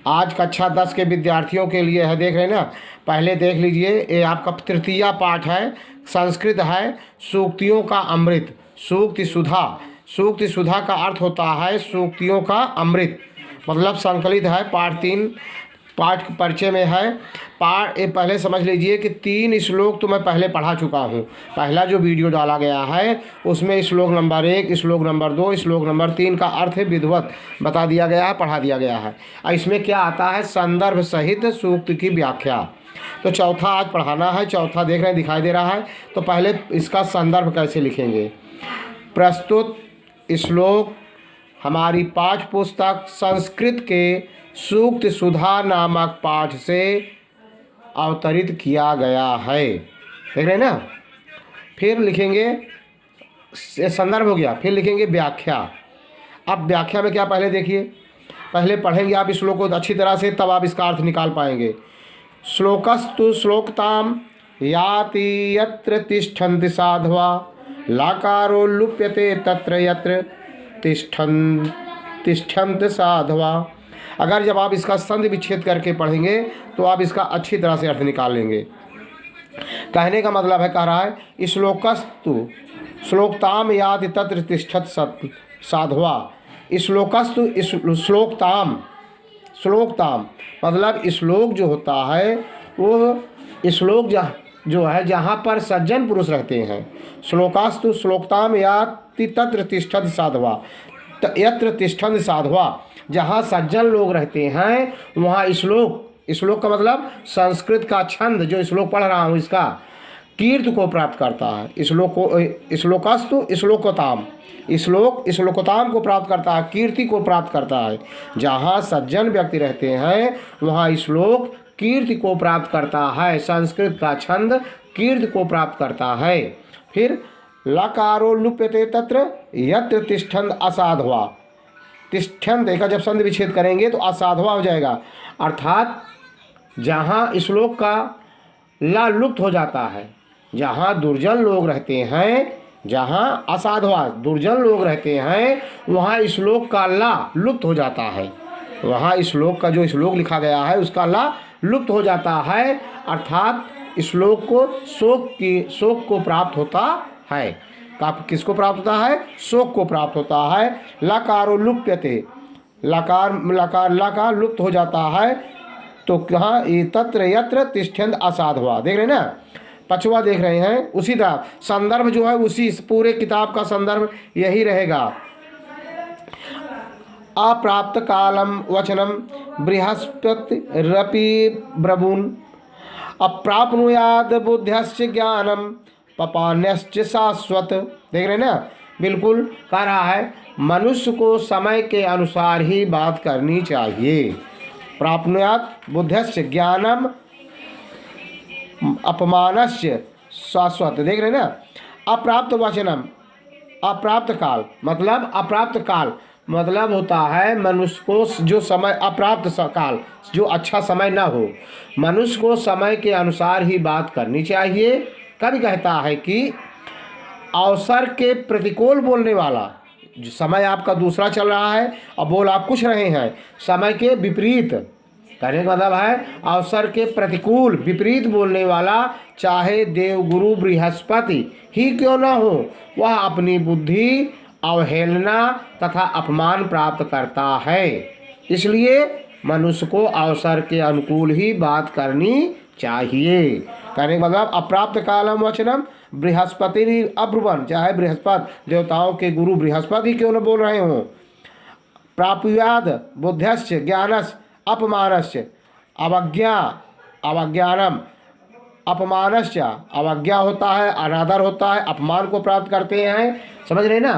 आज कक्षा 10 के विद्यार्थियों के लिए है, देख रहे हैं ना। पहले देख लीजिए, ये आपका तृतीया पाठ है, संस्कृत है, सूक्तियों का अमृत, सूक्ति सुधा। सूक्ति सुधा का अर्थ होता है सूक्तियों का अमृत, मतलब संकलित है। पाठ 3 पाठ परिचय में है। पाठ ये पहले समझ लीजिए कि 3 श्लोक तो मैं पहले पढ़ा चुका हूँ। पहला जो वीडियो डाला गया है उसमें श्लोक नंबर 1, श्लोक नंबर 2, श्लोक नंबर 3 का अर्थ विधिवत बता दिया गया है, पढ़ा दिया गया है। और इसमें क्या आता है, संदर्भ सहित सूक्त की व्याख्या। तो चौथा आज पढ़ाना है। चौथा देख रहे हैं, दिखाई दे रहा है। तो पहले इसका संदर्भ कैसे लिखेंगे। प्रस्तुत श्लोक हमारी पाठ्य पुस्तक संस्कृत के सूक्त सुधा नामक पाठ से अवतरित किया गया है। देख रहे हैं ना। फिर लिखेंगे, ये संदर्भ हो गया। फिर लिखेंगे व्याख्या। अब व्याख्या में क्या, पहले देखिए, पहले पढ़ेंगे आप इस श्लोक को अच्छी तरह से, तब आप इसका अर्थ निकाल पाएंगे। श्लोकस्तु श्लोकताम याति यत्र तिष्ठन्ति साधवा लाकारो लुप्यते तत्र यत्र तिष्ठन्ति साधवा। अगर जब आप इसका संधि विच्छेद करके पढ़ेंगे तो आप इसका अच्छी तरह से अर्थ निकाल लेंगे। कहने का मतलब है, कह रहा है श्लोकस्तु श्लोकताम याति तत्र तिष्ठत साधवा। श्लोकस्तु श्लोकताम, श्लोकताम मतलब श्लोक जो होता है वो श्लोक जो है जहाँ पर सज्जन पुरुष रहते हैं। श्लोकास्तु श्लोकताम याति तत्र तिष्ठत साधवा, यत्र तिष्ठन्ति साधवा, जहाँ सज्जन लोग रहते हैं वहाँ श्लोक का मतलब संस्कृत का छंद, जो श्लोक पढ़ रहा हूँ इसका कीर्ति को प्राप्त करता है। श्लोकस्तु श्लोकताम, श्लोकताम को प्राप्त करता है, कीर्ति को प्राप्त करता है। जहाँ सज्जन व्यक्ति रहते हैं वहाँ श्लोक कीर्ति को प्राप्त करता है, संस्कृत का छंद कीर्ति को प्राप्त करता है। फिर लकारो लुप्यते तत्र यत्र तिष्ठन्ति असाधवा। तिष्ठन्ति देखा, जब संधि विच्छेद करेंगे तो असाधवा हो जाएगा, अर्थात जहाँ श्लोक का ला लुप्त हो जाता है, जहाँ दुर्जन लोग रहते हैं, जहाँ असाधवा दुर्जन लोग रहते हैं वहाँ श्लोक का ला लुप्त हो जाता है। वहाँ श्लोक का जो श्लोक लिखा गया है उसका ला लुप्त हो जाता है, अर्थात श्लोक को शोक को प्राप्त होता है। किसको प्राप्त होता है, शोक को प्राप्त होता है। लकारो लुप्यते, लकार लुप्त हो जाता है। तो कहाँ, ये तत्र यत्र तिष्ठन्ति असाधवा। देख रहे हैं ना, पचवा देख रहे हैं। उसी तरह संदर्भ जो है उसी पूरे किताब का संदर्भ यही रहेगा। अप्राप्त कालम वचनम बृहस्पति रपि ब्रवून अप्राप्नुयाद बुद्ध्यश्च ज्ञानम पपान्यश्च शाश्वत। देख रहे हैं ना, बिल्कुल कह रहा है मनुष्य को समय के अनुसार ही बात करनी चाहिए। प्राप्नुयात बुद्ध्यश्च ज्ञानम अपमानश्च शाश्वत। देख रहे हैं ना। अप्राप्त वचनम, अप्राप्त काल मतलब अप्राप्त काल मतलब होता है मनुष्य को जो समय, अप्राप्त काल जो अच्छा समय ना हो, मनुष्य को समय के अनुसार ही बात करनी चाहिए। कभी कहता है कि अवसर के प्रतिकूल बोलने वाला, जो समय आपका दूसरा चल रहा है और बोल आप कुछ रहे हैं, समय के विपरीत, कहने का मतलब है अवसर के प्रतिकूल विपरीत बोलने वाला, चाहे देवगुरु बृहस्पति ही क्यों न हो, वह अपनी बुद्धि अवहेलना तथा अपमान प्राप्त करता है। इसलिए मनुष्य को अवसर के अनुकूल ही बात करनी चाहिए। कहने का मतलब अप्राप्त कालम वचनम बृहस्पति अब्रुवन, चाहे बृहस्पति देवताओं के गुरु बृहस्पति ही क्यों न बोल रहे हों। प्राप्युयाद बुद्ध्यश्च ज्ञानस अपमानश्च अवज्ञा, अवज्ञानम अपमानश्च, अवज्ञा होता है, अनादर होता है, अपमान को प्राप्त करते हैं। समझ रहे ना।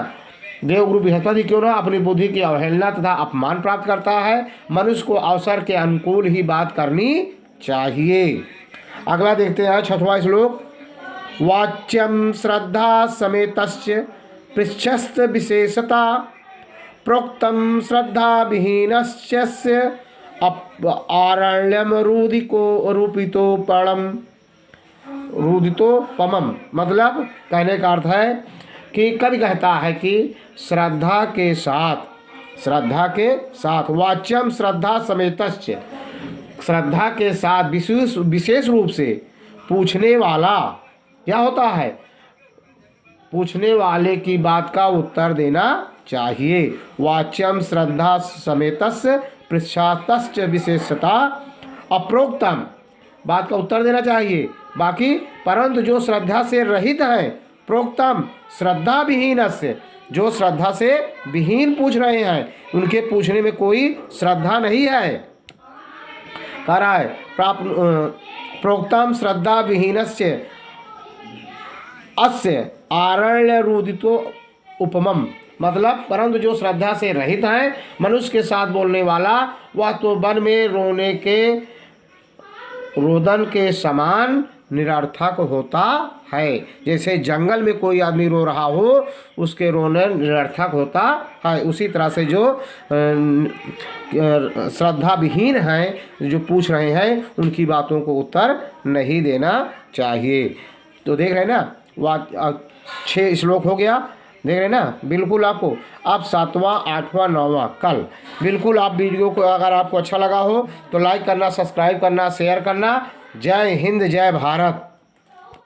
देवगुरु बृहस्पति क्यों ना अपनी बुद्धि की अवहेलना तथा अपमान प्राप्त करता है। मनुष्य को अवसर के अनुकूल ही बात करनी चाहिए। अगला देखते हैं 6वां श्लोक। वाच्यम श्रद्धा समेतस्य पृच्छस्त विशेषता प्रोक्तम श्रद्धा विहीनस्य आरण्यम रूदिको रूपितो पमम। मतलब कहने का अर्थ है कि कवि कहता है कि श्रद्धा के साथ श्रद्धा के साथ, वाच्यम श्रद्धा समेतश्च, श्रद्धा के साथ विशेष रूप से पूछने वाला क्या होता है, पूछने वाले की बात का उत्तर देना चाहिए। वाच्यम श्रद्धा समेतस्य पृच्छातश्च विशेषता अप्रोक्तम, बात का उत्तर देना चाहिए। बाकी परंतु जो श्रद्धा से रहित हैं, प्रोक्तम श्रद्धा विहीनस्य, जो श्रद्धा से विहीन पूछ रहे हैं उनके पूछने में कोई श्रद्धा नहीं है। कह रहा है प्रोक्तम श्रद्धा विहीनस्य अस्य आरण्य रुदितो उपमम, मतलब परंतु जो श्रद्धा से रहित हैं, मनुष्य के साथ बोलने वाला, वह तो वन में रोदन के समान निरर्थक होता है। जैसे जंगल में कोई आदमी रो रहा हो, उसके रोने निरर्थक होता है, उसी तरह से जो श्रद्धा विहीन हैं, जो पूछ रहे हैं, उनकी बातों को उत्तर नहीं देना चाहिए। तो देख रहे हैं ना, वह 6 श्लोक हो गया, देख रहे हैं ना बिल्कुल आपको। अब 7वां 8वां 9वां कल बिल्कुल आप वीडियो को, अगर आपको अच्छा लगा हो तो लाइक करना, सब्सक्राइब करना, शेयर करना। जय हिंद, जय भारत।